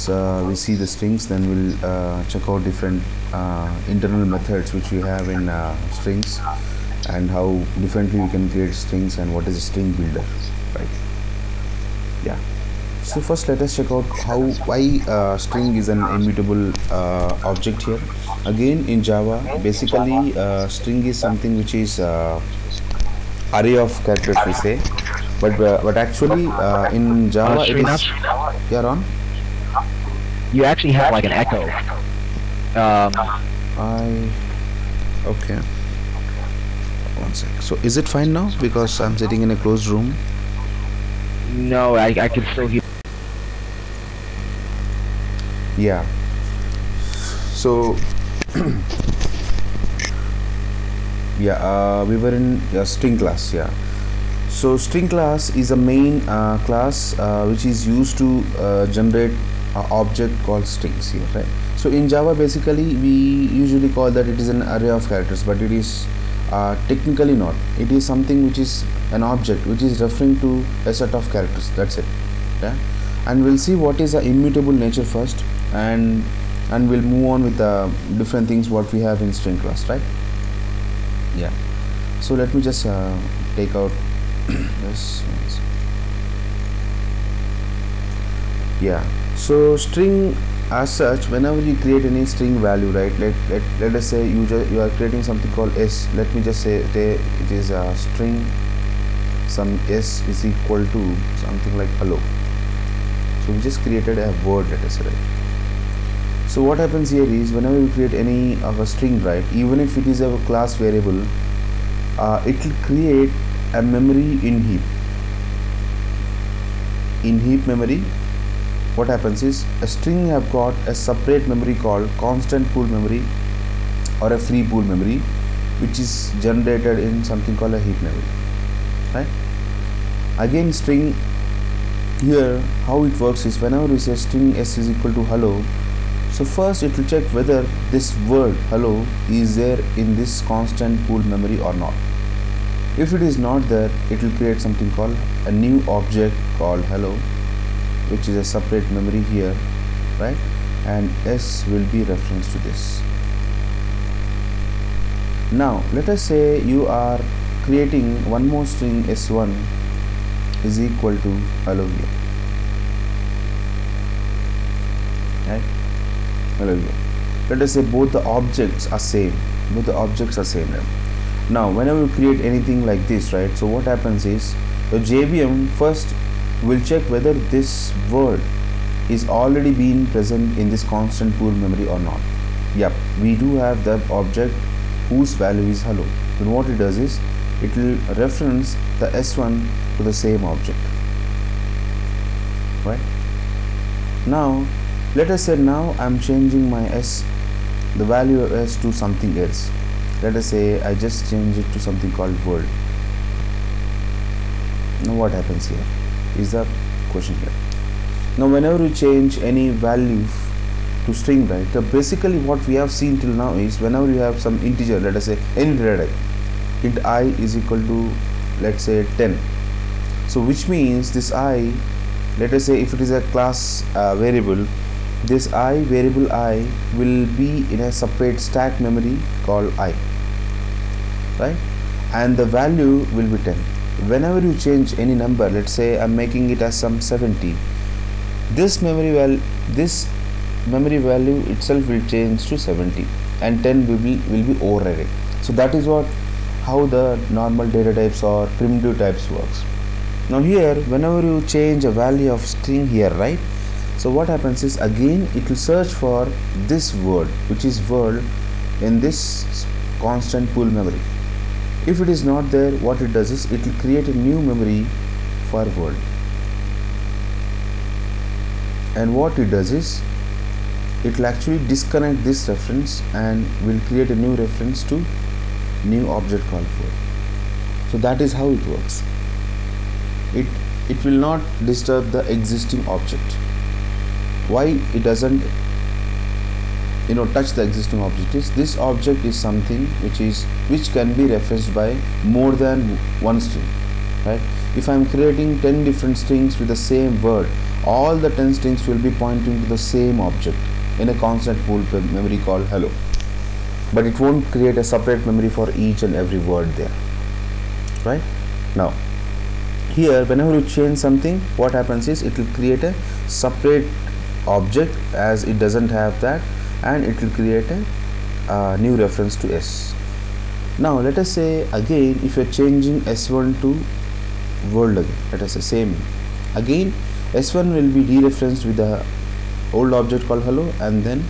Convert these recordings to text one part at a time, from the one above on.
once we see the strings, then we'll check out different internal methods which we have in strings, and how differently we can create strings, and what is a string builder, right? Yeah. So first let us check out why string is an immutable object here. Again, in Java, basically string is something which is array of characters, we say, but actually in Java it is. Yeah, Ron? You actually have like an echo. Okay. One sec. So is it fine now? Because I'm sitting in a closed room. No, I can still hear. Yeah. So yeah, we were in string class. Yeah. So string class is a main class which is used to generate an object called strings here, right? So in Java, basically we usually call that it is an array of characters, but it is technically not. It is something which is an object which is referring to a set of characters. That's it. Yeah. And we'll see what is the immutable nature first, and we'll move on with the different things what we have in string class, right? Yeah. So let me just take out this. Yeah. So string as such, whenever you create any string value, right? Let us say you are creating something called s. Let me just say it is a string. Some s is equal to something like hello. So we just created a word, let us say, right? So what happens here is, whenever you create any of a string, right, even if it is a class variable, it will create a memory in heap. In heap memory, what happens is, a string have got a separate memory called constant pool memory or a free pool memory, which is generated in something called a heap memory, right? Again, string here, how it works is, whenever we say string s is equal to hello, so first it will check whether this word hello is there in this constant pool memory or not. If it is not there, it will create something called a new object called hello, which is a separate memory here, right? And s will be reference to this. Now let us say you are creating one more string, s1 is equal to hello here, right? Hello here. Let us say both the objects are same. Right? Now whenever you create anything like this, right, so what happens is, the JVM first will check whether this word is already being present in this constant pool memory or not. Yep, we do have the object whose value is hello. Then what it does is, it will reference the s1 to the same object, right? Now let us say now I'm changing my s, the value of s, to something else. Let us say I just change it to something called world. Now what happens here is the question here. Now whenever you change any value to string, right, so basically what we have seen till now is, whenever you have some integer, let us say any data type, int I is equal to, let's say 10. So which means this I, let us say if it is a class variable, this I, variable I, will be in a separate stack memory called I, right? And the value will be 10. Whenever you change any number, let's say I'm making it as some 70, this memory value itself will change to 70, and 10 will be overridden. So that is how the normal data types or primitive types works. Now here, whenever you change a value of string here, right, so what happens is, again it will search for this word, which is world, in this constant pool memory. If it is not there, what it does is, it will create a new memory for world, and what it does is, it will actually disconnect this reference and will create a new reference to new object called world. So that is how it works. It will not disturb the existing object. Why it doesn't touch the existing object is, this object is something which can be referenced by more than one string, right? If I'm creating 10 different strings with the same word, all the 10 strings will be pointing to the same object in a constant pool memory called hello, but it won't create a separate memory for each and every word there, right? Now here, whenever you change something, what happens is it will create a separate object as it doesn't have that, and it will create a new reference to s. Now let us say again, if you are changing s1 to world again, let us say same again, s1 will be dereferenced with the old object called hello, and then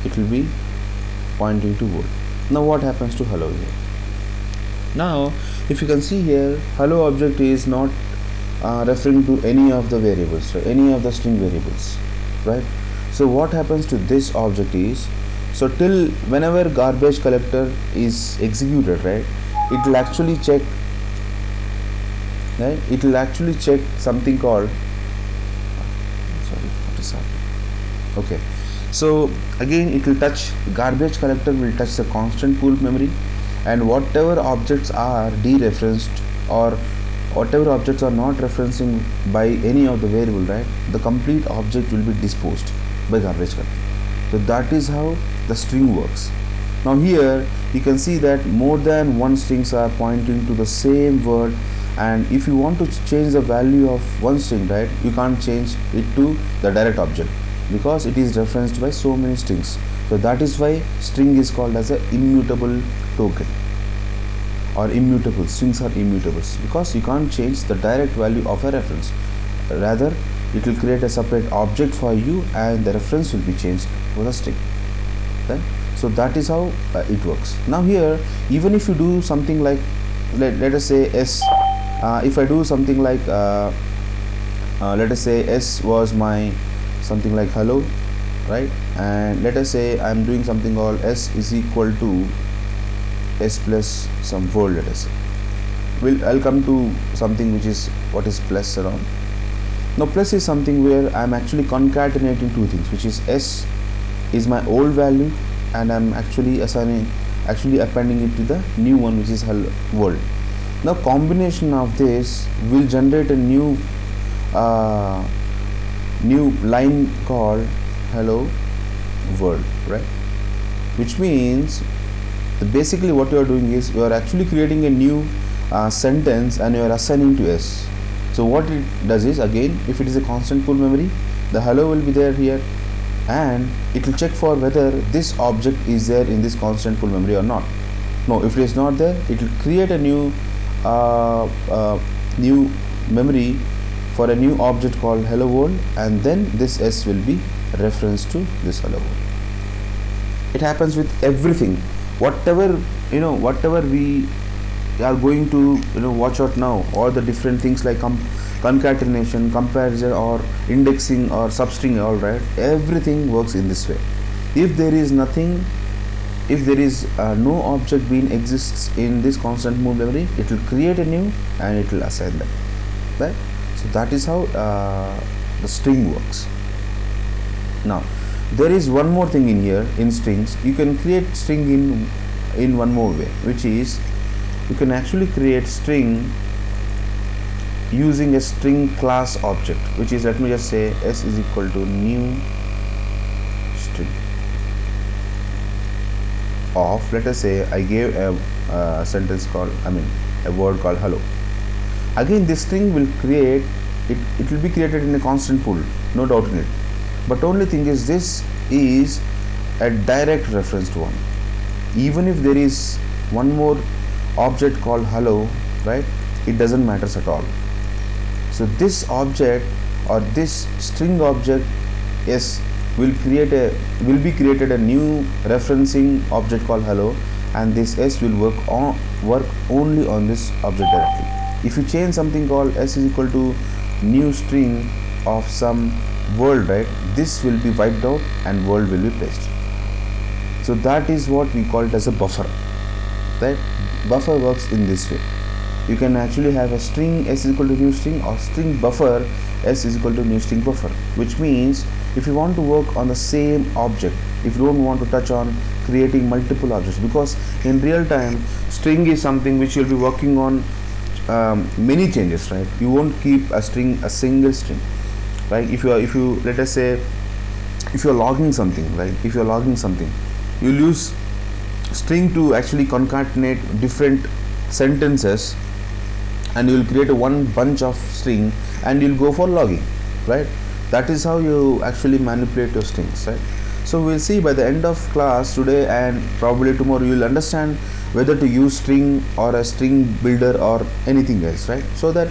it will be pointing to world. Now what happens to hello here? Now if you can see here, hello object is not referring to any of the variables, right? Any of the string variables, right? So what happens to this object is, so till whenever garbage collector is executed, right, it will actually check, right, it will actually check something called, sorry, what is happening? Okay, so again it will touch, garbage collector will touch the constant pool memory, and whatever objects are dereferenced or whatever objects are not referencing by any of the variable, right, the complete object will be disposed by garbage collector. So that is how the string works. Now here you can see that more than one strings are pointing to the same word, and if you want to change the value of one string, right, you can't change it to the direct object because it is referenced by so many strings. So that is why string is called as a immutable token, or immutable. Strings are immutables because you can't change the direct value of a reference, rather it will create a separate object for you and the reference will be changed for the string, right? So that is how it works. Now here, even if you do something like, let us say s, if I do something like let us say s was my something like hello, right, and let us say I am doing something called s is equal to s plus some word, let us say. I'll come to something which is what is plus around. Now plus is something where I'm actually concatenating two things, which is s is my old value and I'm actually appending it to the new one, which is hello world. Now combination of this will generate a new line called hello world, right? Which means basically what you are doing is you are actually creating a new sentence and you are assigning to s. So what it does is, again, if it is a constant pool memory, the hello will be there here, and it will check for whether this object is there in this constant pool memory or not. No, if it is not there, it will create a new new memory for a new object called hello world, and then this s will be reference to this hello world. It happens with everything. Whatever we are going to watch out now, all the different things like concatenation, comparison, or indexing, or substring, all right, everything works in this way. If there is nothing, if there is no object being exists in this constant pool memory, it will create a new and it will assign them, right? So that is how the string works. Now there is one more thing in here. In strings, you can create string in one more way, which is you can actually create string using a string class object, which is, let me just say, s is equal to new string of, let us say I gave a sentence called, a word called hello. Again this string will create it will be created in a constant pool, no doubt in it, but only thing is this is a direct reference to one. Even if there is one more object called hello, right, it doesn't matter at all. So this object or this string object s will be created a new referencing object called hello, and this s will work only on this object directly. If you change something called s is equal to new string of some world, right, this will be wiped out and world will be placed. So that is what we call it as a buffer, right? Buffer works in this way. You can actually have a string s is equal to new string, or string buffer s is equal to new string buffer, which means if you want to work on the same object, if you don't want to touch on creating multiple objects, because in real time string is something which you'll be working on many changes, right? You won't keep a single string. Like if you let us say, if you're logging something, like if you're logging something, you'll use string to actually concatenate different sentences, and you'll create a one bunch of string and you'll go for logging, right? That is how you actually manipulate your strings, right? So we'll see by the end of class today, and probably tomorrow you'll understand whether to use string or a string builder or anything else, right? So that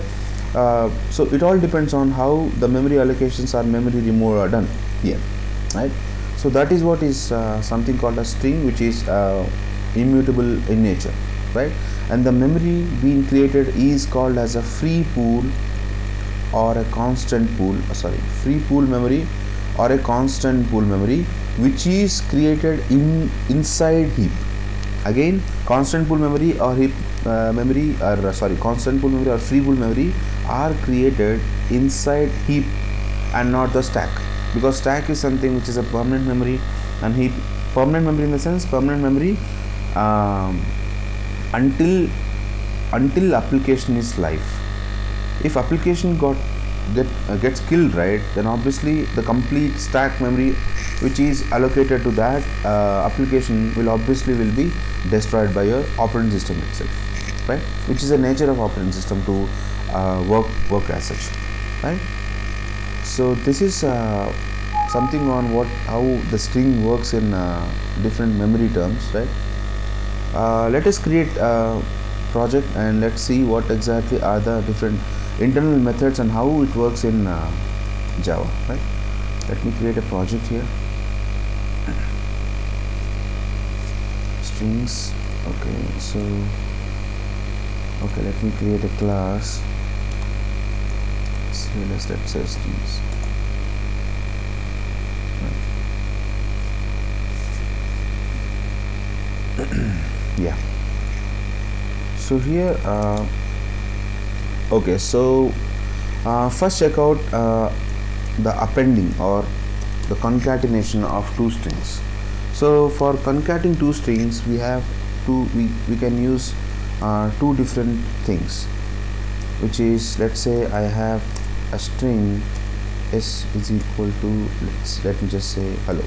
so it all depends on how the memory allocations or memory remove are done here, right? So that is what is something called a string, which is immutable in nature, right? And the memory being created is called as a free pool or a constant pool, free pool memory or a constant pool memory, which is created inside heap. Again, constant pool memory or heap memory, or constant pool memory or free pool memory are created inside heap and not the stack, because stack is something which is a permanent memory, and heap permanent memory in the sense permanent memory until application is live. If application gets killed, right, then obviously the complete stack memory which is allocated to that application will be destroyed by your operating system itself, right? Which is the nature of operating system to work as such, right? So this is something on how the string works in different memory terms, right? Let us create a project and let's see what exactly are the different internal methods and how it works in Java, right? Let me create a project here. Strings. Okay, so let me create a class. So let's say strings. Yeah. So here okay, so first check out the appending or the concatenation of two strings. So for concatenating two strings, we can use two different things, which is, let's say I have a string s is equal to, let me just say hello,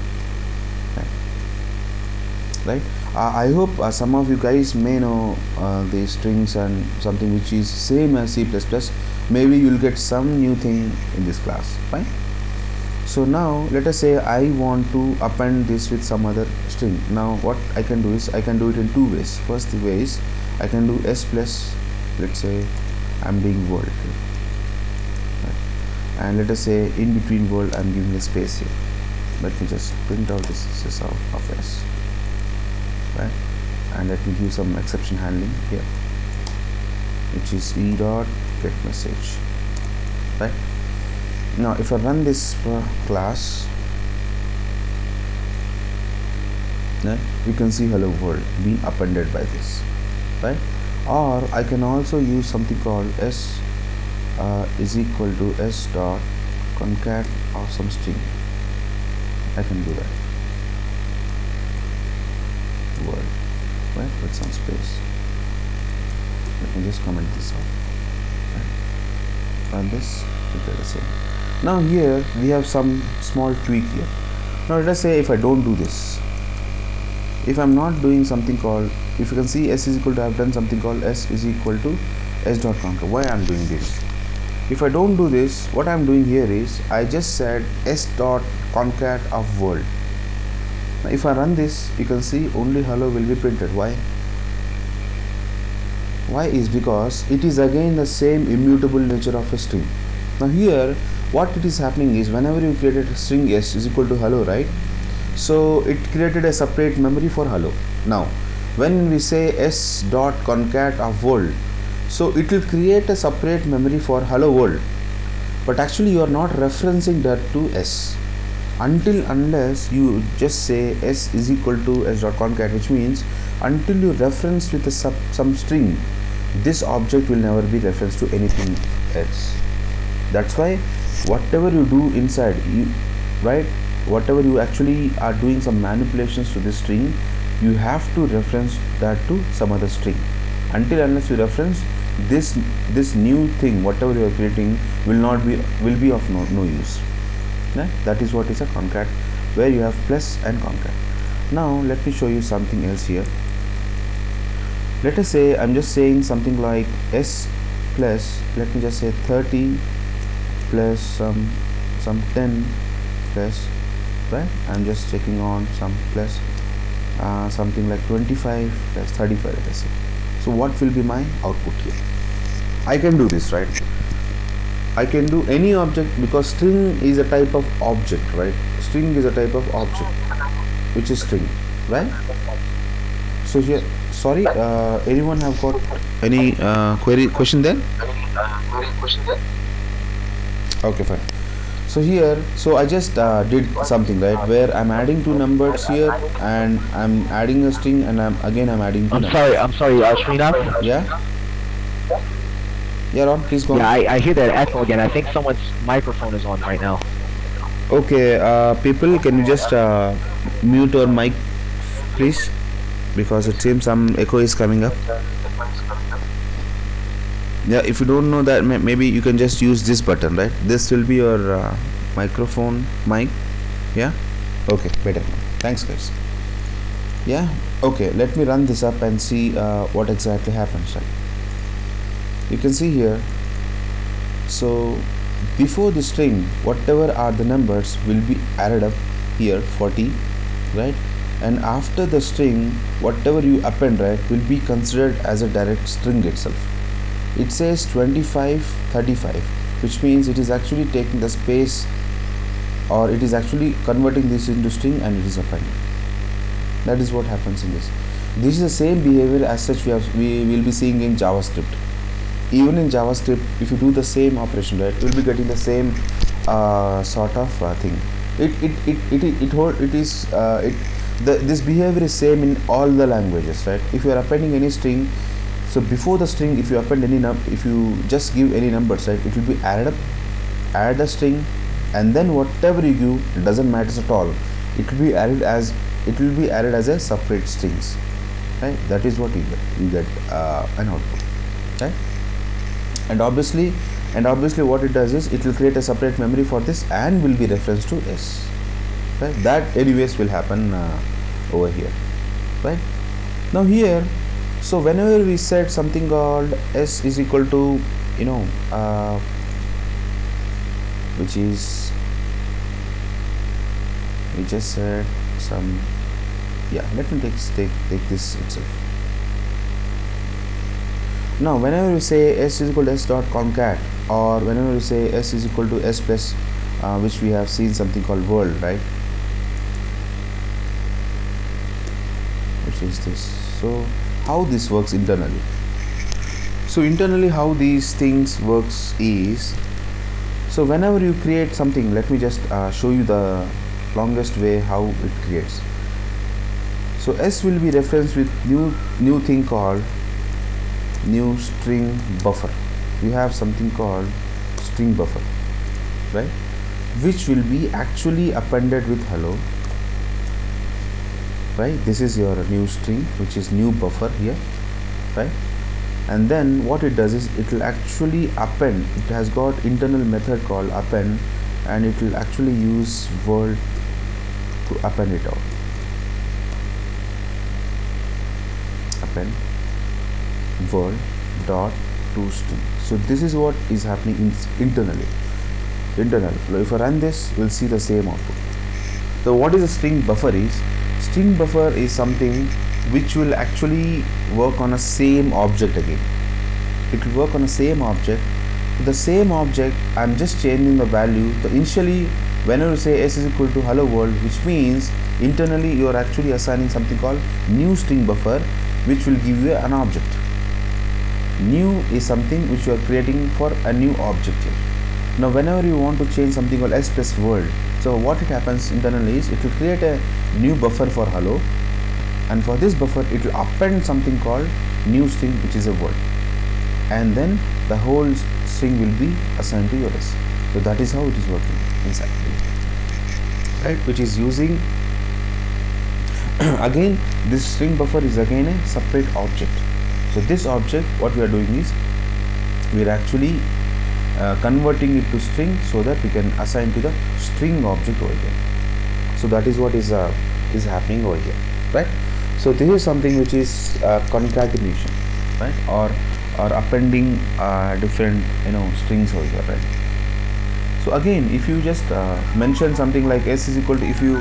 right? I hope some of you guys may know these strings and something which is same as C++. Maybe you'll get some new thing in this class, fine? So now let us say I want to append this with some other string. Now what I can do is I can do it in two ways. First way is I can do s plus, let's say I'm doing world, right? And let us say in between world I'm giving a space here. Let me just print out this is of s, right? And let me give some exception handling here, which is e dot get message, right? Now if I run this class, you can see hello world being appended by this, right? Or I can also use something called s is equal to s dot concat of some string. I can do that world, right, with some space. Let me just comment this out, right? Run this, it does the same. Now here we have some small tweak here. Now let us say if I don't do this, if I'm not doing something called, if you can see s is equal to, I've done something called s is equal to s dot concat. Why I'm doing this? If I don't do this, what I'm doing here is I just said s dot concat of world. Now if I run this, you can see only hello will be printed. Why is because it is again the same immutable nature of a string. Now here what it is happening is, whenever you created a string s is equal to hello, right, so it created a separate memory for hello. Now when we say s dot concat of world, so it will create a separate memory for hello world, but actually you are not referencing that to s unless you just say s is equal to s dot concat, which means until you reference with some string, this object will never be referenced to anything else. That's why whatever you do inside, whatever you actually are doing some manipulations to this string, you have to reference that to some other string. Until unless you reference, this new thing, whatever you are creating, will be of no use. Right? That is what is a concat, where you have plus and concat. Now let me show you something else here. Let us say I'm just saying something like s plus, let me just say 30 plus some 10 plus, right? I'm just checking on some plus something like 25 plus 35, let us say. So what will be my output here? I can do this, right? I can do any object, because string is a type of object, right? String is a type of object which is string, right? So here, sorry, anyone have got any question there? Okay, fine. So here, so I just did something, right, where I'm adding two numbers here, and I'm adding a string, and I'm adding two numbers. I'm sorry, Srinath? Yeah? Yeah, Ron, please go on. Yeah, I hear that echo again. I think someone's microphone is on right now. Okay, people, can you just mute your mic, please? Because it seems some echo is coming up. Yeah, if you don't know that, maybe you can just use this button, right? This will be your microphone mic. Yeah? Okay, better. Thanks, guys. Yeah? Okay, let me run this up and see what exactly happens, right? You can see here, so before the string, whatever are the numbers will be added up here, 40, right? And after the string, whatever you append, right, will be considered as a direct string itself. It says 25 35, which means it is actually taking the space, or it is actually converting this into string, and it is appending. That is what happens in this. This is the same behavior as such we will be seeing in JavaScript. Even in JavaScript, if you do the same operation, right, you will be getting the same sort of thing. This behavior is same in all the languages, right? If you are appending any string, so before the string, if you append any if you just give any numbers, right, it will be added up, add a string, and then whatever you give, it doesn't matter at all. It will be added as a separate strings, right? That is what you get an output, right? And obviously what it does is it will create a separate memory for this and will be referenced to s, right? That anyways will happen over here, right? Now here, so whenever we set something called s is equal to, which is, we just said some, yeah, let me take this itself. Now whenever we say s is equal to s dot concat, or whenever we say s is equal to s plus, which we have seen something called world, right, which is this. So how this works internally? So internally how these things works is, so whenever you create something, let me just show you the longest way how it creates. So s will be referenced with new thing called new string buffer. We have something called string buffer, right, which will be actually appended with hello, right? This is your new string, which is new buffer here, right? And then what it does is it will actually append. It has got internal method called append, and it will actually use world to append it out. Append world dot to string. So this is what is happening internally. If I run this, we'll see the same output. So what is a string buffer is? String buffer is something which will actually work on a same object again. It will work on a same object. The same object, I'm just changing the value. So initially, whenever you say s is equal to hello world, which means internally you are actually assigning something called new string buffer, which will give you an object. New is something which you are creating for a new object here. Now whenever you want to change something called s plus world, so what it happens internally is it will create a new buffer for hello, and for this buffer it will append something called new string, which is a word, and then the whole string will be assigned to your s. So that is how it is working inside, right? Which is using again, this string buffer is again a separate object. So this object, what we are doing is we're actually converting it to string so that we can assign to the string object over here. So that is what is happening over here, right? So this is something which is concatenation, right? Or appending different strings over here, right? So again, if you just mention something like s is equal to, if you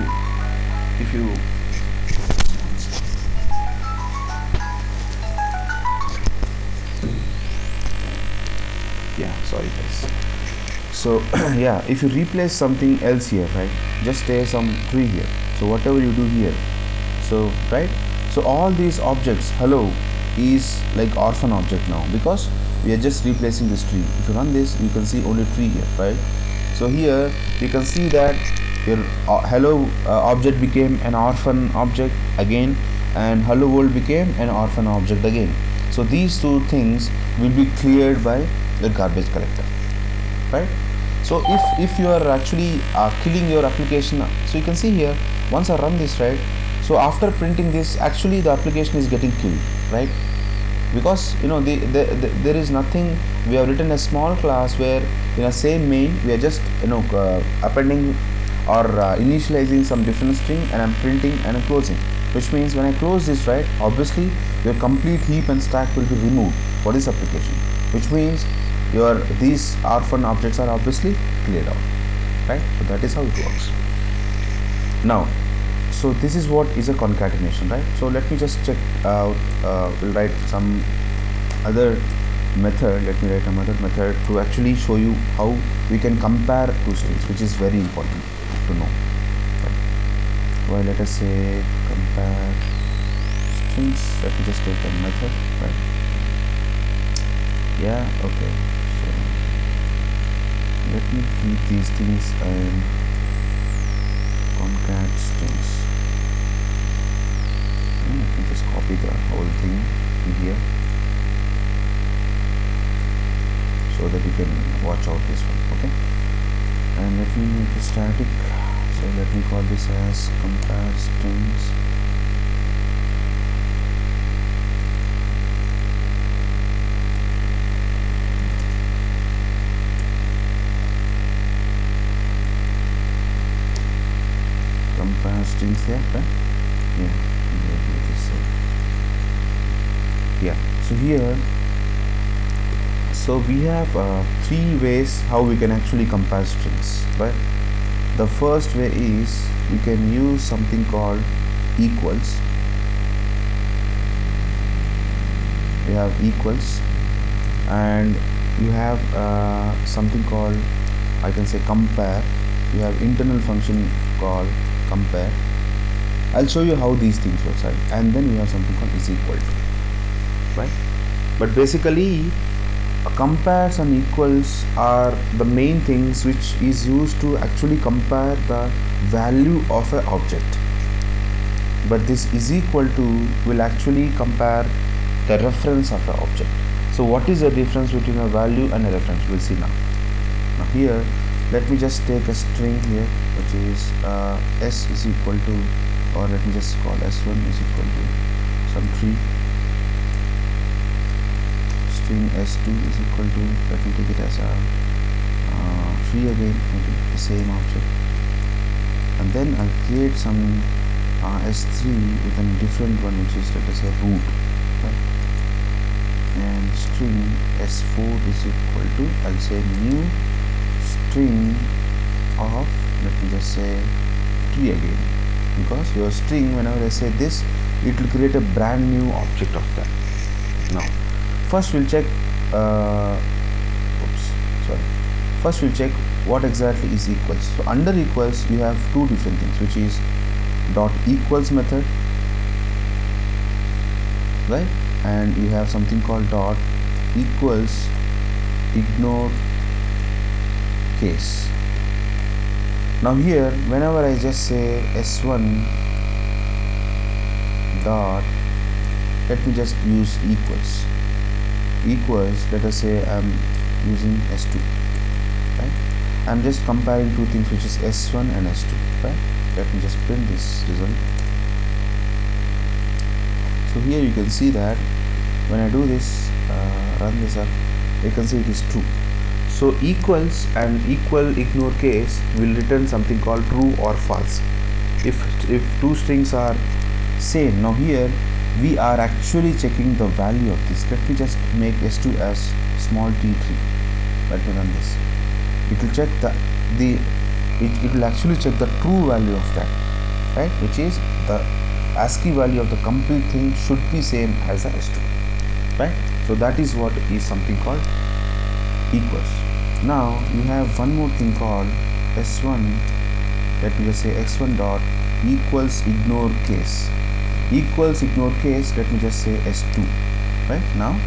sorry guys. So yeah, if you replace something else here, right, just say some tree here. So whatever you do here, so right, so all these objects, hello is like orphan object now, because we are just replacing this tree. If you run this, you can see only tree here, right? So here you can see that your hello object became an orphan object again, and hello world became an orphan object again. So these two things will be cleared by the garbage collector, right? So if you are actually killing your application, so you can see here, once I run this, right, so after printing this, actually the application is getting killed, right? Because there is nothing. We have written a small class where in a same main we are just appending or initializing some different string, and I'm printing and I'm closing, which means when I close this, right, obviously your complete heap and stack will be removed for this application, which means these orphan objects are obviously cleared out, right? So that is how it works. Now, so this is what is a concatenation, right? So let me just check out, we'll write some other method. Let me write another method to actually show you how we can compare two strings, which is very important to know, right? Well, let us say compare strings. Let me just take a method, right? Yeah, okay. So let me keep these things and concat strings. And I can just copy the whole thing in here so that you can watch out this one, okay? And let me make it static. So let me call this as compare strings. Compare strings here, right? Yeah, so here, so we have three ways how we can actually compare strings, right? The first way is we can use something called equals. We have equals, and you have something called, I can say, compare. You have internal function called compare. I'll show you how these things work, right? And then we have something called is equal to, right? But basically compares and equals are the main things which is used to actually compare the value of an object, but this is equal to will actually compare the reference of an object. So what is the difference between a value and a reference? We'll see now. Now here, let me just take a string here, which is s is equal to, or let me just call s1 is equal to some tree. String s2 is equal to, let me take it as a tree again, maybe the same object, and then I'll create some s3 with a different one, which is, let us say, root, right? And string s4 is equal to, I'll say new string of, let me just say, tree again, because your string, whenever I say this, it will create a brand new object of that. Now first we'll check first we'll check what exactly is equals. So under equals you have two different things, which is dot equals method, right? And you have something called dot equals ignore case. Now here, whenever I just say s1 dot, let me just use equals, let us say I'm using s2, right? I'm just comparing two things, which is s1 and s2, right? Let me just print this result. So here you can see that when I do this, run this up, You can see it is true. So equals and equal ignore case will return something called true or false if two strings are same. Now here we are actually checking the value of this. Let me just make s2 as small t3. Let me run this. It will check it will actually check the true value of that, right, which is the ASCII value of the complete thing should be same as the s2, right? So that is what is something called equals. Now you have one more thing called s1. Let me just say x1 dot equals ignore case. Equals ignore case, let me just say s2, right? Now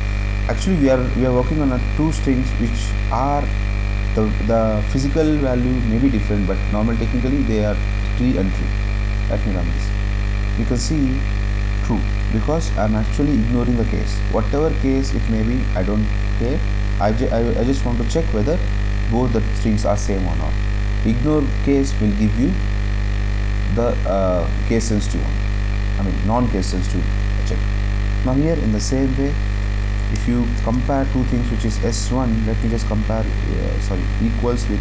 actually we are working on two strings which are the physical value may be different, but normal technically they are 3 and 3. Let me run this. You can see true because I'm actually ignoring the case. Whatever case it may be, I don't care. I just want to check whether both the strings are same or not. Ignore case will give you the case sensitive one, I mean non-case sensitive check. Now here in the same way, if you compare two things which is s1, let me just compare equals with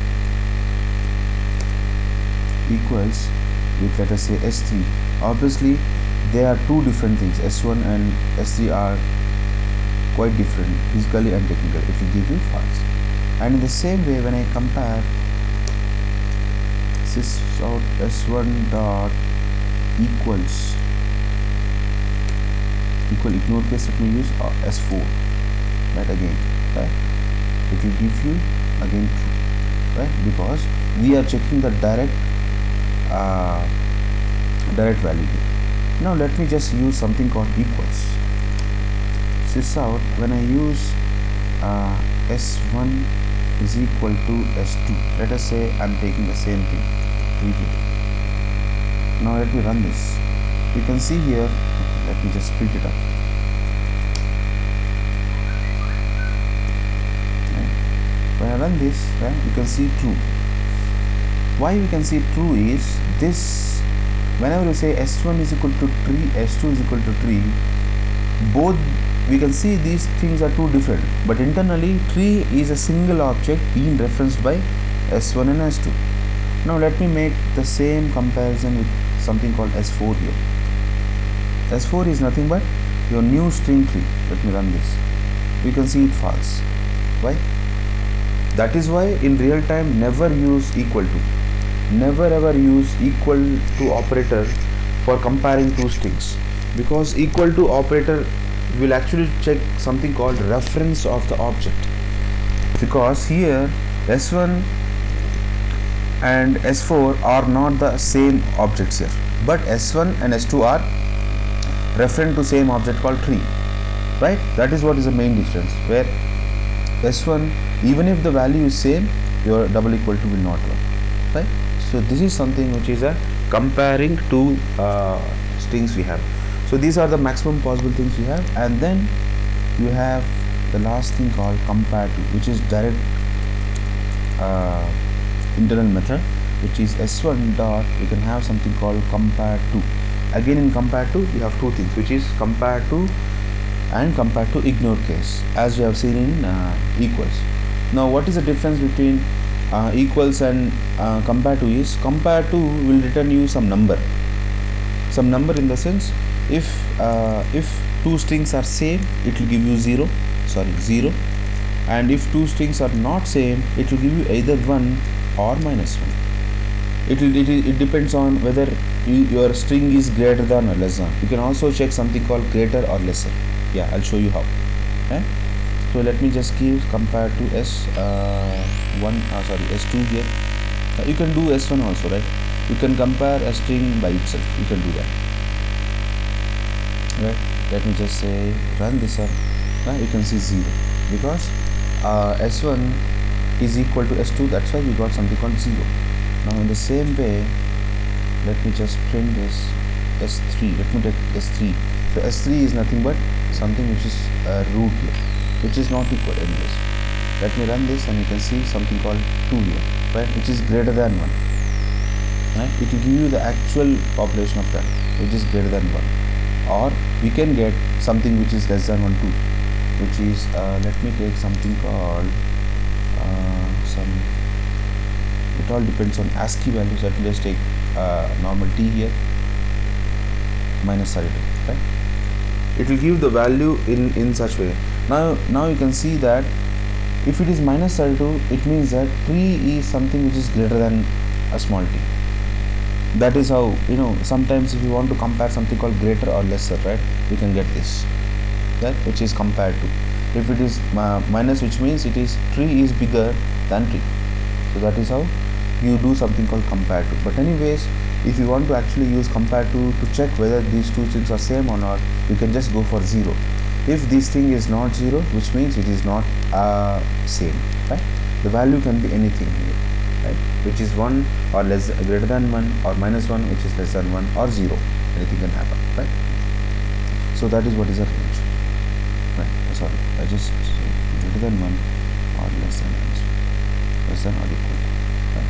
let us say s3. Obviously there are two different things. S1 and s3 are quite different physically and technically. It will give you false. And in the same way, when I compare sys out s1 dot equals equal ignore case, let me use s4, right, again, right, it will give you again true, right, because we are checking the direct value here. Now let me just use something called equals. Sys out, when I use s1 is equal to s2, let us say I'm taking the same thing, 3 here. Now let me run this. You can see here, let me just split it up. When I run this, you can see true. Why we can see true is this: whenever you say s1 is equal to 3, s2 is equal to 3, both we can see these things are two different, but internally 3 is a single object being referenced by s1 and s2. Now let me make the same comparison with something called s4 here. S4 is nothing but your new string 3. Let me run this. We can see it false. Why? That is why in real time never use equal to. Never ever use equal to operator for comparing two strings, because equal to operator will actually check something called reference of the object, because here S1 and S4 are not the same objects here, but S1 and S2 are referring to same object called 3, right? That is what is the main difference, where S1, even if the value is same, your double equal to will not work, right? So this is something which is a comparing two strings we have. So these are the maximum possible things you have, and then you have the last thing called compare to, which is direct internal method, which is S1 dot, you can have something called compare to. Again in compare to you have two things, which is compare to and compare to ignore case, as we have seen in equals. Now what is the difference between equals and compare to is, compare to will return you some number in the sense, if two strings are same, it will give you 0, and if two strings are not same, it will give you either 1 or -1. It depends on whether your string is greater than or less than. You can also check something called greater or lesser. Yeah, I'll show you how. Okay? So let me just give compare to S2 here. You can do S1 also, right? You can compare a string by itself. You can do that. Right? Let me just say run this up. Now you can see 0 because S1 is equal to S2. That's why we got something called 0. Now in the same way, let me just print this S3. Let me take S3. So S3 is nothing but something which is root here, which is not equal anyways. Let me run this and you can see something called 2 here, right, which is greater than 1. Right? It will give you the actual population of that, which is greater than 1. Or we can get something which is less than 1 too. which is let me take something called it all depends on ASCII values. Let me just take normal t here, minus 32, right? It will give the value in such way. Now you can see that if it is minus 32, it means that 3 is something which is greater than a small t. That is how, sometimes if you want to compare something called greater or lesser, right, you can get this, that which is compared to. If it is minus, which means it is 3 is bigger than 3. So that is how you do something called compared to. But anyways, if you want to actually use compared to check whether these two things are same or not, you can just go for 0. If this thing is not 0, which means it is not same, right? The value can be anything here, right? Which is 1 or less, greater than 1, or minus 1, which is less than 1, or 0. Anything can happen, right? So that is what is a range, right? Sorry, I just say greater than 1 or less than or equal to, right?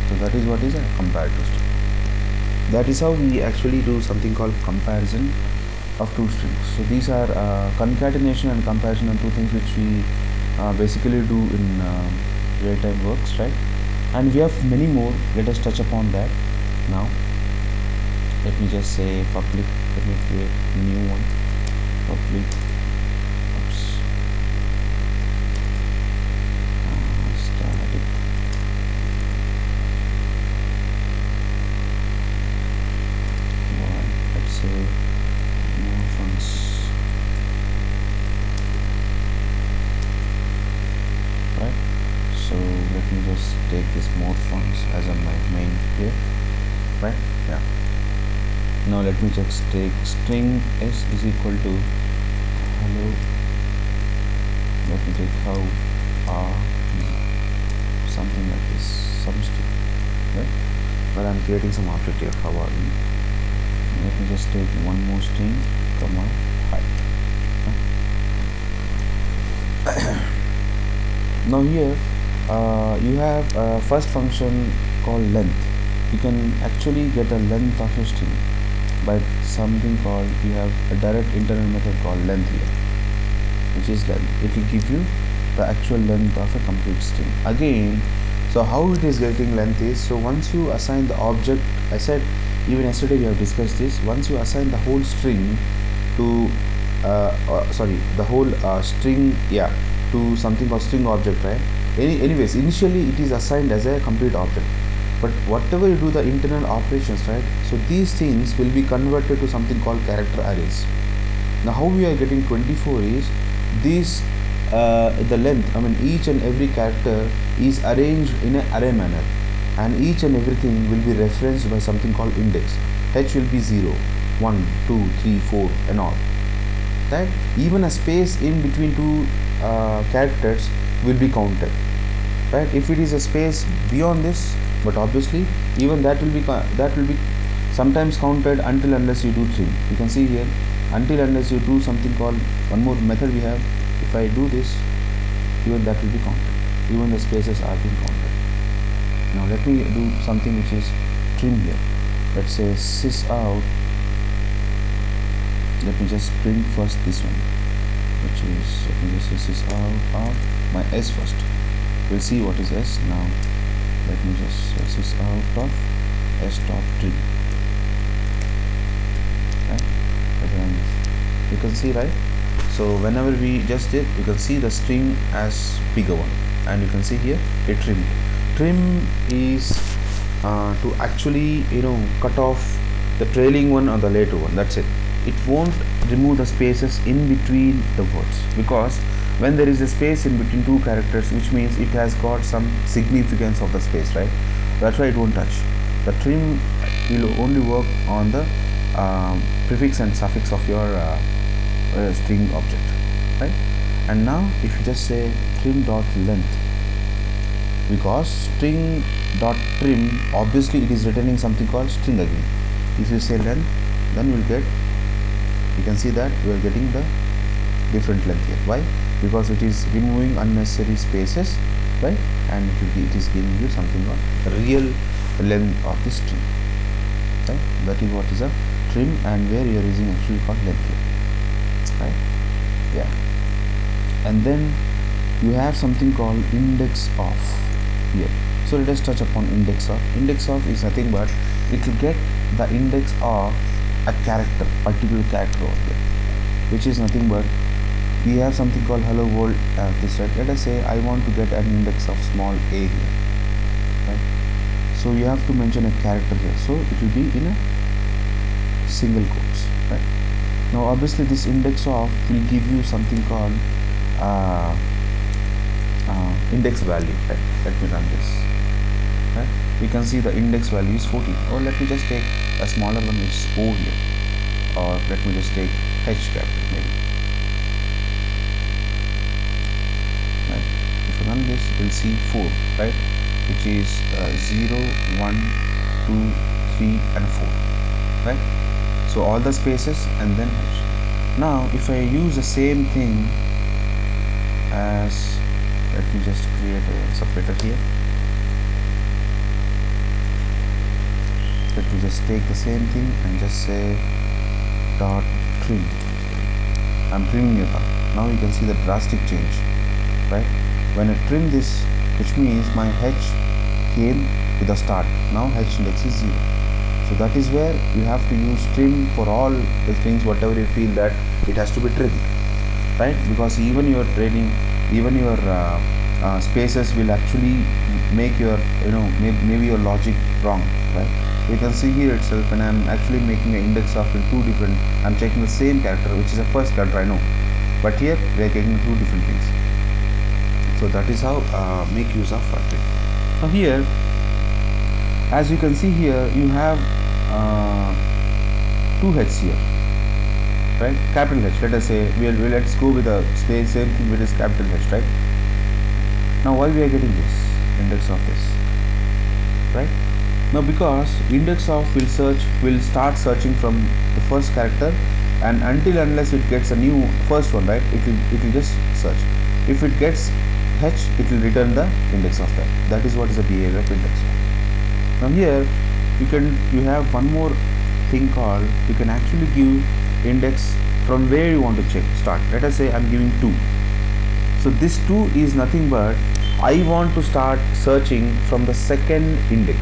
So that is what is a compared to string. That is how we actually do something called comparison of two strings. So these are concatenation and comparison are two things which we basically do in real-time works, right? And we have many more. Let us touch upon that now. Let me just say public. Let me create a new one. Public. Static. Let's say more fonts. Right. So let me just take this more fonts as a my main here, right? Yeah. Now let me just take string s is equal to hello. Let me take how something like this, some string, right? But I'm creating some object here. How are you? Let me just take one more string, comma hi. Now here you have a first function called length. You can actually get a length of a string by something called, you have a direct internal method called length here, which is length. It will give you the actual length of a complete string. Again, so how it is getting length is, so once you assign the object, I said even yesterday we have discussed this, once you assign the whole string to the whole string, to something called string object, right? Anyways, initially it is assigned as a complete object, but whatever you do the internal operations, right, so these things will be converted to something called character arrays. Now how we are getting 24 is this, the length, I mean each and every character is arranged in an array manner, and each and everything will be referenced by something called index. H will be 0, 1, 2, 3, 4 and all, right? Even a space in between two characters will be counted, right? If it is a space beyond this, but obviously even that will be sometimes counted until unless you do trim. You can see here, until unless you do something called, one more method we have, if I do this, even that will be counted, even the spaces are being counted. Now let me do something which is trim here. Let's say sys out. Let me just print first this one, which is, let me just say sys out of my s first. We'll see what is s now. Let me just say sys out of s dot trim. Right? You can see, right? So whenever we just did, you can see the string as bigger one, and you can see here it trimmed. Trim is to actually cut off the trailing one or the later one. That's it. It won't remove the spaces in between the words, because when there is a space in between two characters, which means it has got some significance of the space, right? That's why it won't touch. The trim will only work on the prefix and suffix of your string object, right? And now if you just say trim dot length, because string dot trim, obviously it is returning something called string again. If you say length, then you will get, you can see that we are getting the different length here. Why? Because it is removing unnecessary spaces, right? And it is giving you something called the real length of the string, right? That is what is a trim, and where you are using actually called length here, right? Yeah. and then you have something called index of here. So let us touch upon index of. Index of is nothing but it will get the index of a character, particular character over here, which is nothing but we have something called hello world this, right? Let us say I want to get an index of small a here, right? So you have to mention a character here, so it will be in a single quotes, right? Now obviously this index of will give you something called index value, right? Let me run this, right? You can see the index value is 14, or let me just take a smaller one which is O here, or let me just take H capital maybe, right? If you run this, you will see 4, right, which is 0, 1, 2, 3 and 4, right? So all the spaces and then H. Now if I use the same thing as, let me just create a separator here. Let me just take the same thing and just say dot trim. I'm trimming it up. Now you can see the drastic change, right? When I trim this, which means my H came to the start. Now H index is 0. So that is where you have to use trim for all the things, whatever you feel that it has to be trimmed, right? Because even your training, even your spaces will actually make your, maybe your logic wrong, right? You can see here itself, and I'm actually making an index of in 2 different, I'm checking the same character, which is the first character I know, but here we are getting 2 different things. So that is how make use of trim. Now here, as you can see here, you have 2 H's here, right? Capital H. Let us say let's go with the same thing, which is capital H, right? Now why we are getting this index of this, right? Now because index of will start searching from the first character, and unless it gets a new first one, right, it will just search. If it gets H, it will return the index of that. That is what is the behavior of index of. Now here you have one more thing called, you can actually give index from where you want to start. Let us say I'm giving 2. So this 2 is nothing but I want to start searching from the second index.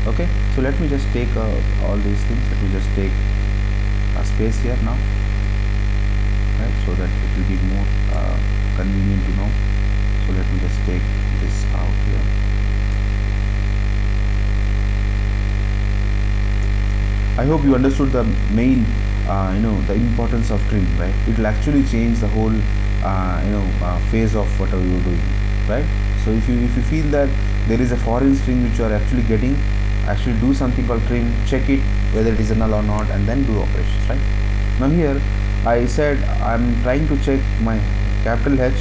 Okay, so let me just take all these things. Let me just take a space here now, right, so that it will be more convenient to know. So let me just take this out here. I hope you understood the main the importance of trim, right? It will actually change the whole phase of whatever you are doing, right? So if you feel that there is a foreign string which you are actually getting, actually do something called trim, check it whether it is a null or not, and then do operations, right? Now here I said I'm trying to check my capital H,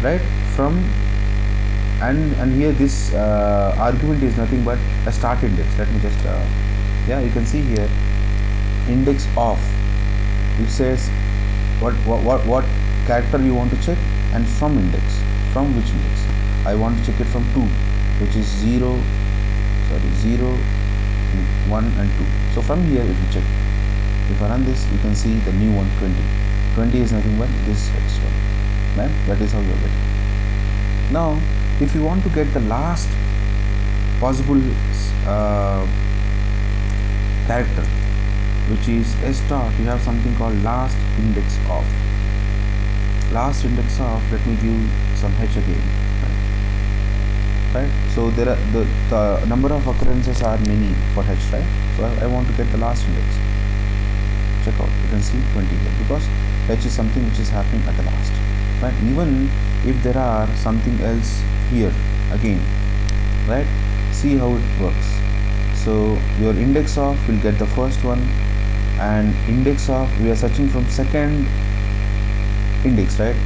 right, from and here this argument is nothing but a start index. Let me just you can see here index of, it says what character you want to check, and from index, from which index. I want to check it from 2, which is 0, 1 and 2. So from here it will check. If I run this, you can see the new one, 20. 20 is nothing but this extra, right? That is how you are getting. Now if you want to get the last possible character, which is S dot, you have something called last index of. Last index of, let me give some H again, right? So there are the number of occurrences are many for H, right? So I want to get the last index. Check out, you can see 20 here, because H is something which is happening at the last, right? Even if there are something else here again, right? See how it works. So your index of will get the first one, and index of, we are searching from second index, right?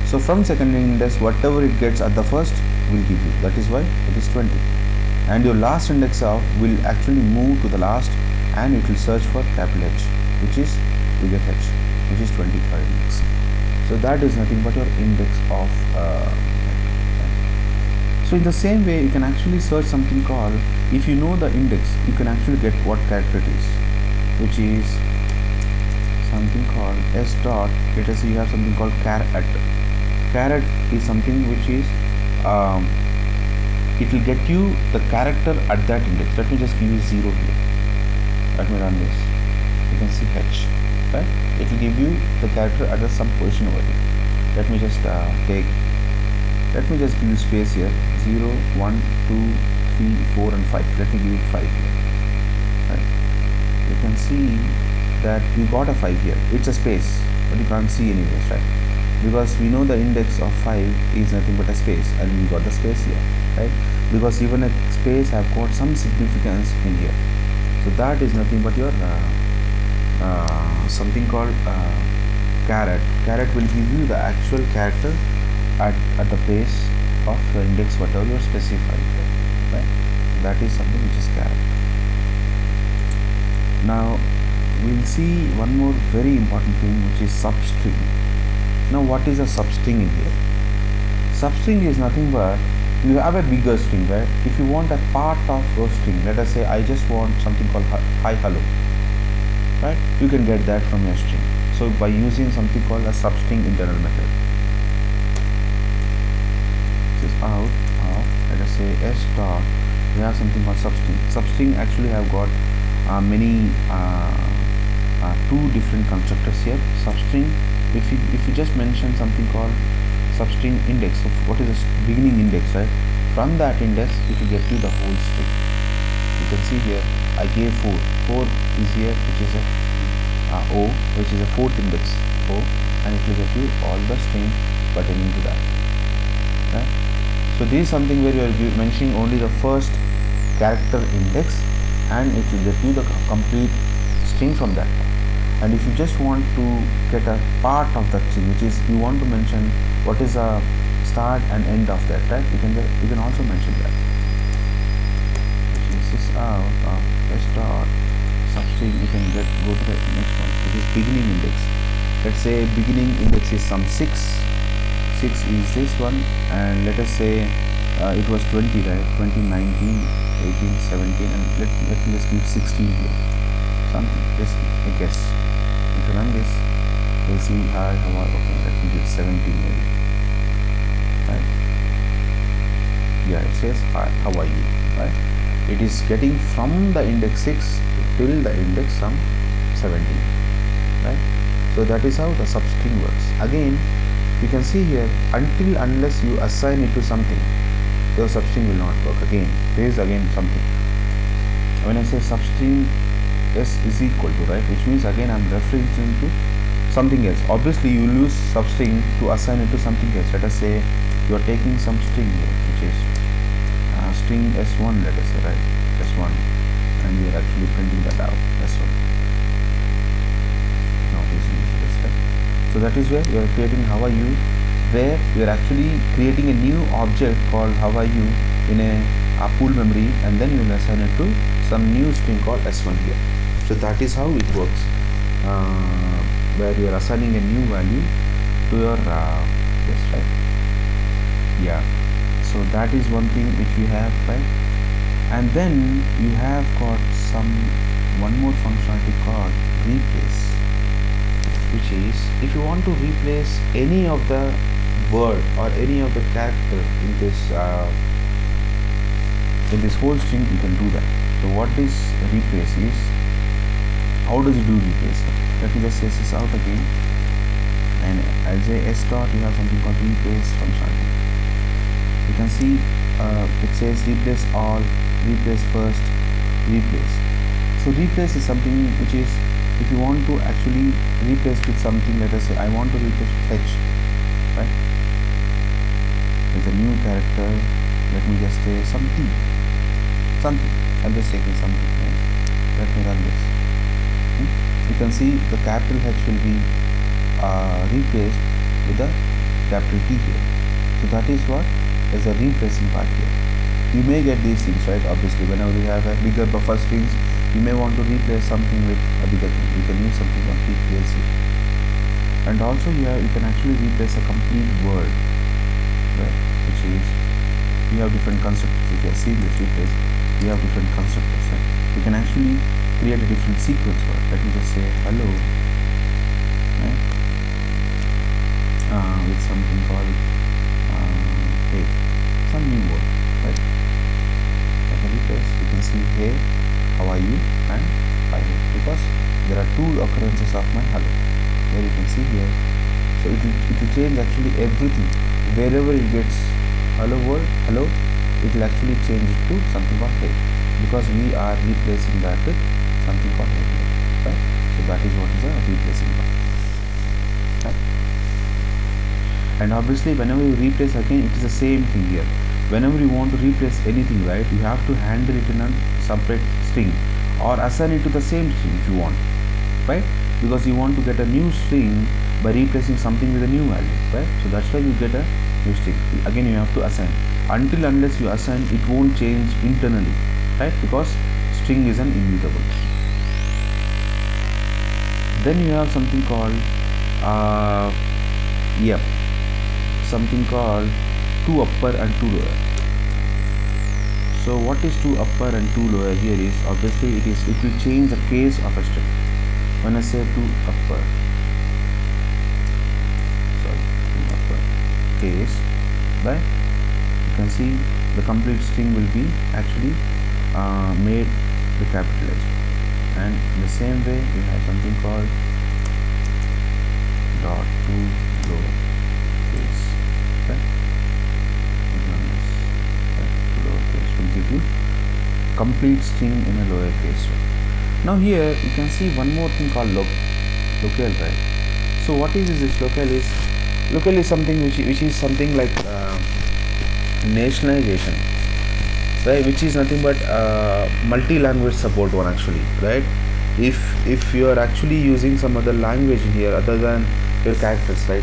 So from second index, whatever it gets at the first will give you. That is why it is 20. And your last index of will actually move to the last, and it will search for capital H, which is you get H, which is 25 index. So that is nothing but your index of so in the same way, you can actually search something called, if you know the index, you can actually get what character it is, which is something called S dot. Let us say you have something called char at, caret is something which is it will get you the character at that index. Let me just give you 0 here. Let me run this. You can see h, right? It will give you the character at some position over here. Let me just let me just give you space here. 0, 1, 2, 3, 4 and 5. Let me give you 5 here, right? You can see that you got a 5 here. It's a space, but you can't see anyways, right? Because we know the index of 5 is nothing but a space, and we got the space here, right? Because even a space have got some significance in here. So that is nothing but your something called caret. Caret will give you the actual character at the place of the index whatever you are specified, right? That is something which is caret. Now we'll see one more very important thing, which is substring. Now what is a substring in here? Substring is nothing but you have a bigger string, right? If you want a part of a string, let us say I just want something called hi hello, right? You can get that from your string. So by using something called a substring internal method. This is out of, let us say s dot, we have something called substring. Substring actually have got many two different constructors here. Substring, if you just mention something called substring index, so what is the beginning index, right? From that index it will get you the whole string. You can see here I gave 4 is here, which is a O, which is a 4th index O, and it will get you all the string pertaining to that, right? So this is something where you are mentioning only the first character index, and it will get you the complete string from that. And if you just want to get a part of that string, which is you want to mention what is a start and end of that, right? You can also mention that. This is out of s dot substring. You can go to the next one, which is beginning index. Let's say beginning index is some 6 is this one, and let us say it was 20, right? 20, 19, 18, 17, and let me just give 16 here. Something, just a guess. If you run this, you'll see hi, how are, okay, let me give 17 maybe, right? Yeah, it says hi, how are you, right? It is getting from the index 6 till the index some 17, right? So that is how the substring works. Again, you can see here, unless you assign it to something, your substring will not work. Again, there is again something. When I say substring s is equal to, right, which means again I'm referring to something else. Obviously you will use substring to assign it to something else. Let us say you are taking some string here, which is string s1, let us say, right, s1, and we are actually printing that out, s1. Now this is right. So that is where you are creating how are you, where you are actually creating a new object called how are you in a pool memory, and then you will assign it to some new string called s1 here. So that is how it works, where you are assigning a new value to your this, right? Yeah. So that is one thing which we have, right? And then you have got one more functionality called replace, which is if you want to replace any of the word or any of the character in this whole string, you can do that. So what this replace is, how does it do replace? Let me just say this out again, and I'll say s dot, you have something called replace functionality. You can see it says replace all, replace first, replace. So replace is something which is, if you want to actually replace with something, let us say I want to replace with h, right, with a new character. Let me just say something. I'm just taking something, right? Let me run this. You can see the capital H will be replaced with a capital T here. So that is what is a replacing part here. You may get these things, right? Obviously, whenever you have a bigger buffer strings, you may want to replace something with a bigger thing. You can use something on replace it. And also you can actually replace a complete word, right? Which is, you have different constructors. If you are seeing this replace, you have different constructors, right? You can actually create a different sequence for it. Let me just say hello, right? with something called hey, some new word, right? Like a replace, you can see hey, how are you, and hi, because there are two occurrences of my hello. Here you can see here, so it will change actually everything. Wherever it gets hello word, hello, it will actually change it to something called hey, because we are replacing that with something called hey here, right? So that is what is a replacing part, right? And obviously whenever you replace, again it is the same thing here. Whenever you want to replace anything, right, you have to handle it in a separate string or assign it to the same string if you want, right? Because you want to get a new string by replacing something with a new value, right? So that's why you get a new string. Again you have to assign. Until unless you assign, it won't change internally, right? Because string is an immutable. Then you have something called something called two upper and two lower. So what is two upper and two lower here is, obviously it will change the case of a string. When I say two upper case, right, you can see the complete string will be actually made the capitalized, and in the same way we have something called dot two lower case, right? Lower case will give you complete string in a lower case. Now here you can see one more thing called local, right? So what is this local is? Local is something which is something like nationalization, right? Which is nothing but multi-language support one actually, right? If you are actually using some other language in here other than your characters, right?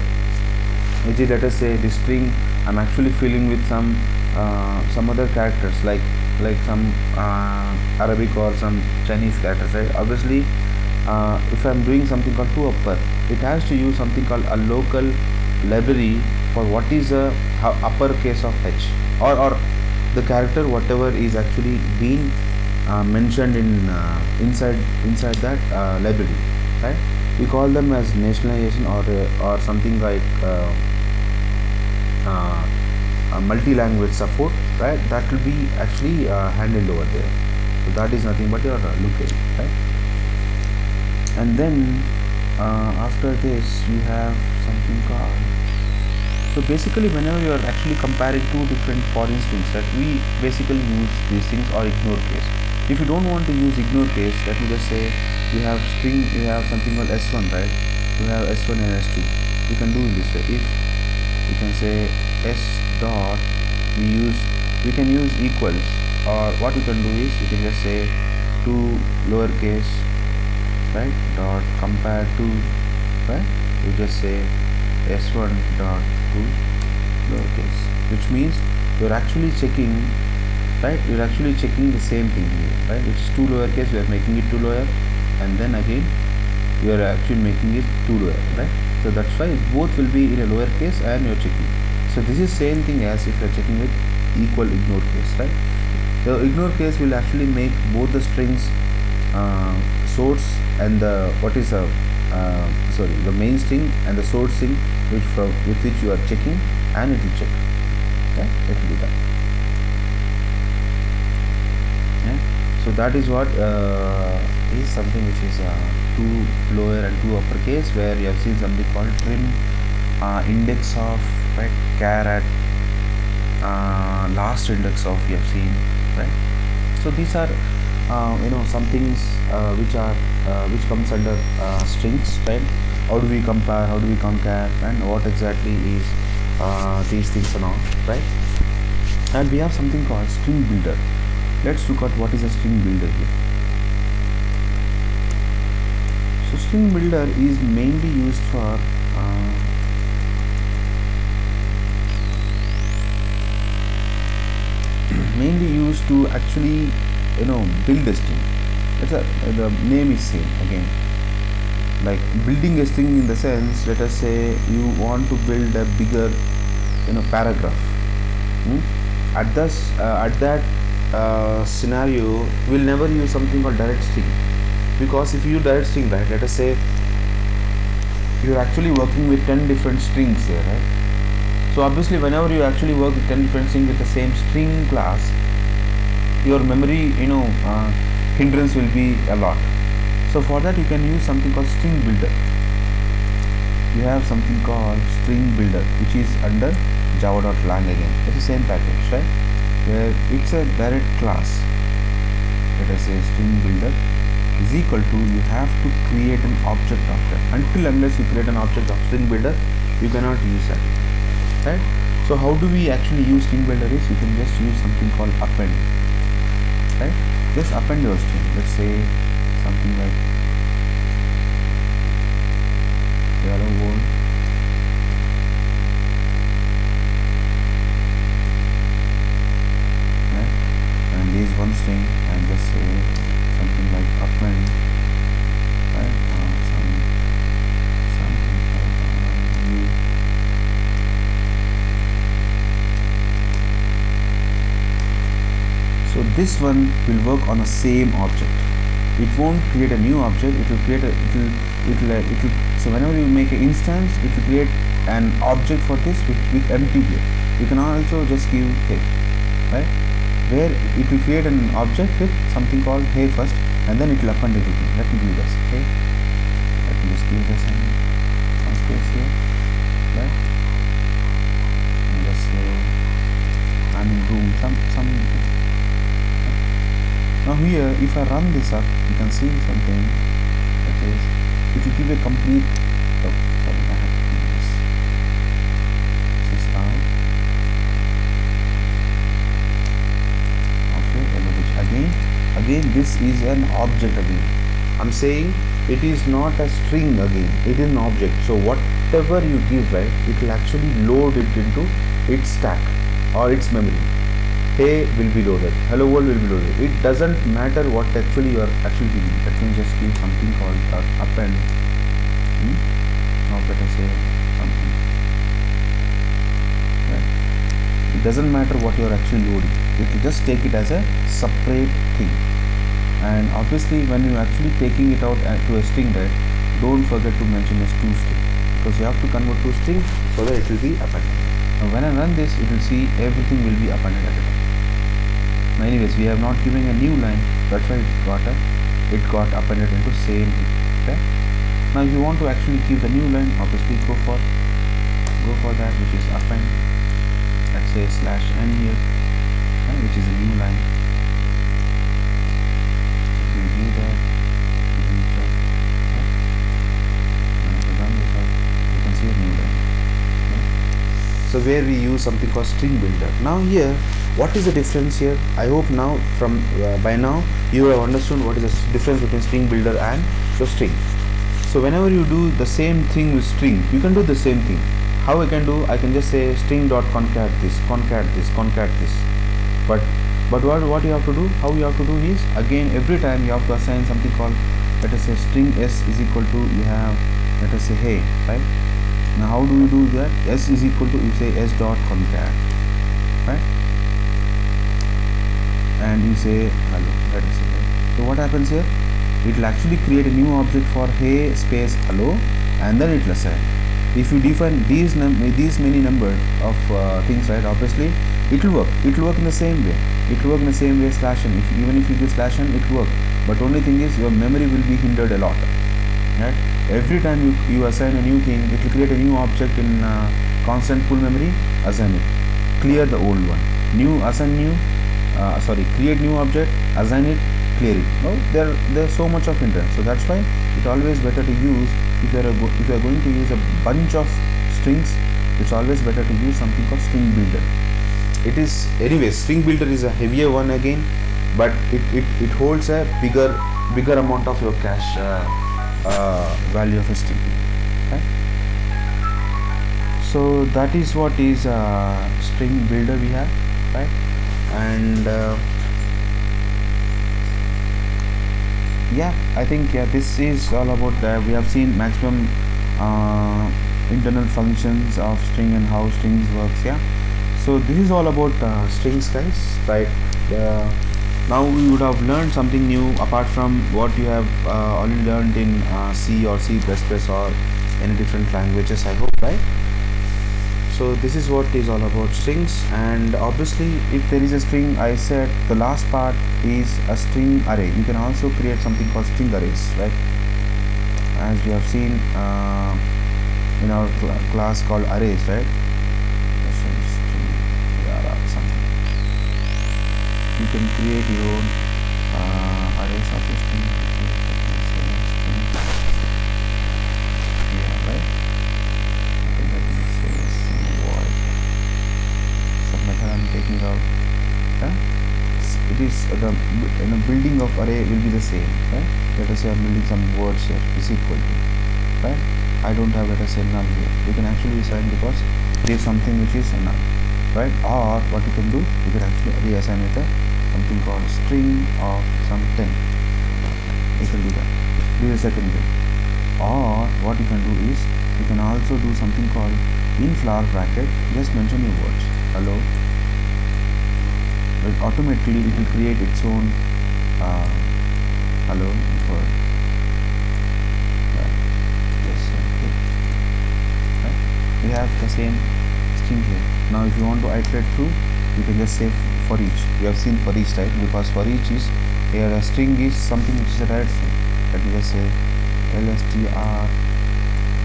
Which is, let us say this string I'm actually filling with some other characters like some Arabic or some Chinese characters, right? Obviously if I'm doing something called two upper, it has to use something called a local library for what is a uppercase of H or the character whatever is actually being mentioned in inside that library, right? We call them as nationalization or something like multi-language support, right? That will be actually handled over there. So that is nothing but your local, right? And then after this you have something called, so basically whenever you are actually comparing two different foreign strings, that we basically use these things or ignore case. If you don't want to use ignore case, let me just say you have string, you have something called S1, right? You have S1 and S2. You can do in this way. If you can say S dot, we can use equals, or what you can do is you can just say two lowercase, right, dot compare to, right, you just say S1 dot to lowercase, which means you're actually checking, right, you're actually checking the same thing here, right, which is two lowercase, we are making it two lower, and then again you are actually making it two lower, right? So that's why both will be in a lower case and you're checking. So this is same thing as if you're checking with equal ignore case, right? The ignore case will actually make both the strings source and the the main string and the source string with which you are checking, and it will check, okay? It will do that. Yeah. So that is what is something which is two lower and two uppercase, where you have seen something called trim, index of, right, char at, last index of, you have seen, right? So these are some things which comes under strings, right? How do we compare, how do we concat, and what exactly is these things and all, right? And we have something called StringBuilder. Let's look at what is a StringBuilder here. So StringBuilder is mainly used for to actually build a string. The name is same again, like building a string, in the sense, let us say you want to build a bigger paragraph. At that scenario, we'll never use something called direct string, because if you use direct string, right, let us say you're actually working with 10 different strings here, right? So obviously whenever you actually work with 10 different strings with the same string class, your memory hindrance will be a lot. So for that you can use something called StringBuilder. You have something called StringBuilder, which is under java.lang again. It's the same package, right? Where it's a direct class. Let us say StringBuilder is equal to, you have to create an object of that. Until unless you create an object of StringBuilder, you cannot use that, right? So how do we actually use StringBuilder is, you can just use something called append, right? Just append your string. Let's say something like hello world, right? And this one string, and just say something like append, right? Something new. So this one will work on the same object. It won't create a new object. It will create a so whenever you make an instance, it will create an object for this with empty here. You can also just give hey, right? Where it will create an object with something called hey first, and then it will append everything. Let me do this. Okay. Let me just give this some space here, right? And just say I'm in room some. Now here, if I run this up, you can see something that is, it will give a complete, oh sorry, I have to do this. This is now, okay, again this is an object again. I'm saying it is not a string again, it is an object. So whatever you give, right, it will actually load it into its stack or its memory. Hey will be loaded, hello world will be loaded. It doesn't matter what actually you are actually giving. Let me just give something called append. Now let us say something. Right. It doesn't matter what you are actually loading. It will just take it as a separate thing. And obviously, when you are actually taking it out to a string, right, don't forget to mention as toString, because you have to convert to string so that it will be appended. Now when I run this, it will see everything will be appended at a time. Now anyways, we have not given a new line, that's why it got appended into same thing. Okay. Now if you want to actually give the new line, obviously go for that, which is append. Let's say /n here, which is a new line. If you do that, and if you run this up, you can see a new line. So where we use something called StringBuilder. Now here, what is the difference here? I hope now from by now you have understood what is the difference between StringBuilder and the string. So whenever you do the same thing with string, you can do the same thing. How I can do? I can just say string.concat this, concat this, concat this. But what you have to do? How you have to do is, again every time you have to assign something called, let us say string s is equal to, you have, let us say hey, right? Now how do you do that? S is equal to, you say s.concat, right? And you say hello, let us say. So what happens here? It will actually create a new object for hey space hello, and then it will assign. If you define these many number of things, right, obviously it will work. It will work in the same way. It will work in the same way /n. Even if you give /n, it will work. But only thing is, your memory will be hindered a lot. Right? Every time you assign a new thing, it will create a new object in constant pool memory, assign it, clear the old one, new assign new, create new object, assign it, clear it. No, there's so much of hindrance. So that's why it's always better to use, if you are going to use a bunch of strings, it's always better to use something called StringBuilder. It is, anyways, StringBuilder is a heavier one again, but it holds a bigger amount of your cache value of a string. Okay? So that is what is StringBuilder we have, right? And yeah, I think this is all about that. We have seen maximum internal functions of string and how strings works. Yeah, so this is all about strings, guys, right? Now we would have learned something new apart from what you have already learned in C or C++ or any different languages, I hope, right? So this is what is all about strings. And obviously if there is a string, I said the last part is a string array. You can also create something called string arrays, right? As we have seen in our class called arrays, right? Something. You can create your own arrays of your string. Yeah, right? Method I'm taking out. It is the building of array will be the same, right? Let us say I'm building some words here is equal to, right? I don't have, let us say, null here. You can actually assign because it is something which is a null, right? Or what you can do, you can actually reassign it a something called string of something. You can do that. This is the second way. Or what you can do is you can also do something called in flower bracket. Just mention your words. Hello. But automatically it will create its own hello word. Right. We have the same string here. Now if you want to iterate through, you can just say for each. You have seen for each, right? Because for each is here a string is something which is a direct string. Let me just say lstr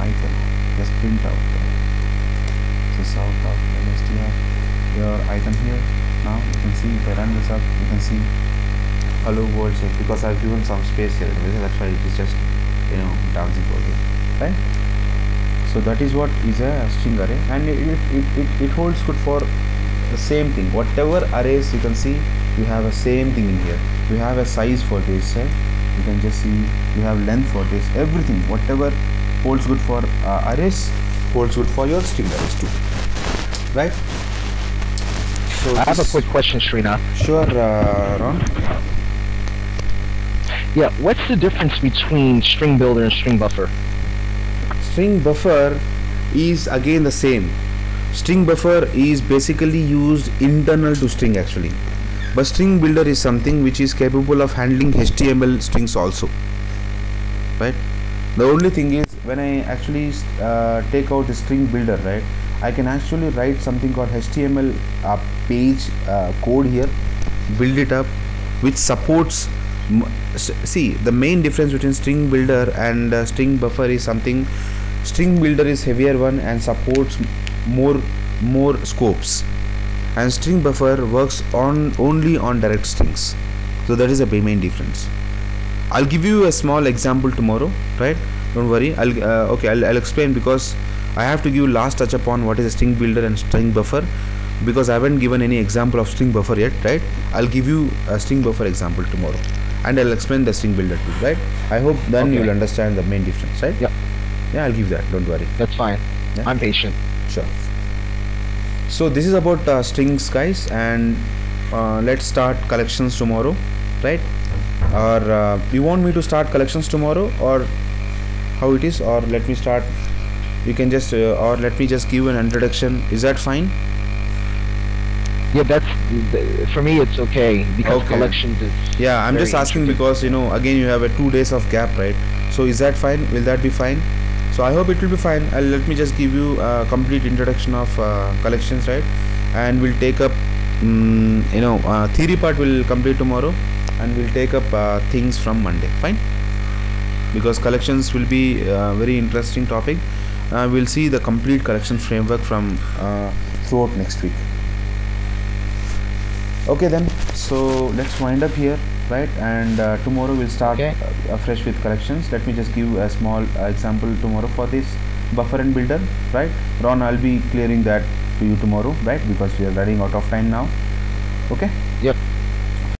item. Just print out. This out of lstr your item here. Now you can see if I run this up, you can see hello world here because I've given some space here. That's why it is just dancing over here, right? So that is what is a string array, and it holds good for the same thing. Whatever arrays you can see, you have a same thing in here. You have a size for this, right? You can just see you have length for this. Everything, whatever holds good for arrays, holds good for your string arrays too, right? So I have a quick question, Srinath. Sure, Ron. Yeah, what's the difference between StringBuilder and StringBuffer? StringBuffer is again the same. StringBuffer is basically used internal to string actually, but StringBuilder is something which is capable of handling HTML strings also, right? The only thing is when I actually take out the StringBuilder, right, I can actually write something called HTML page code here, build it up, which supports. See, the main difference between StringBuilder and StringBuffer is something. StringBuilder is heavier one and supports more scopes, and StringBuffer works only on direct strings. So that is the main difference. I'll give you a small example tomorrow, right? Don't worry. I'll explain because I have to give last touch upon what is a StringBuilder and StringBuffer because I haven't given any example of StringBuffer yet, right? I'll give you a StringBuffer example tomorrow, and I'll explain the StringBuilder too, right? I hope then you'll understand the main difference, right? Yeah. Yeah, I'll give that. Don't worry. That's fine. Yeah? I'm patient. Sure. So this is about strings, guys, and let's start collections tomorrow, right? Or you want me to start collections tomorrow, or how it is, or let me start? You can just or let me just give an introduction. Is that fine? Yeah, that's for me. It's okay because collections is. Yeah, I'm just asking because again you have a 2 days of gap, right? So is that fine? Will that be fine? So I hope it will be fine. Let me just give you a complete introduction of collections, right? And we'll take up theory part will complete tomorrow, and we'll take up things from Monday. Fine? Because collections will be a very interesting topic. We'll see the complete collection framework from throughout next week. Okay then, so let's wind up here, right? And tomorrow we'll start afresh with collections. Let me just give a small example tomorrow for this buffer and builder, right? Ron, I'll be clearing that to you tomorrow, right? Because we are running out of time now. Okay? Yep.